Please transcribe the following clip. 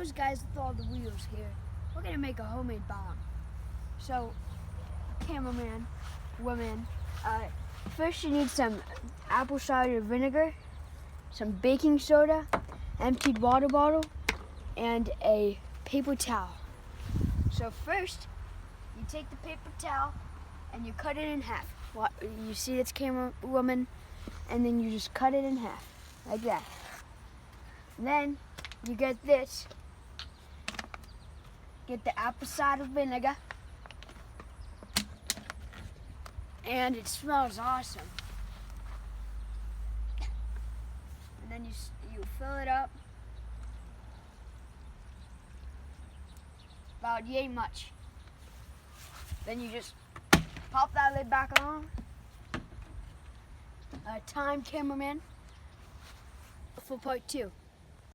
those guys with all the wheels here. We're gonna make a homemade bomb. So, cameraman, woman, first you need some apple cider vinegar, some baking soda, emptied water bottle, and a paper towel. So first, you take the paper towel and you cut it in half. You see this, camera woman? And then you just cut it in half, like that. Then you get this. Get the apple cider vinegar. And it smells awesome. And then you fill it up. About yay much. Then you just pop that lid back on. Time, cameraman, for part 2.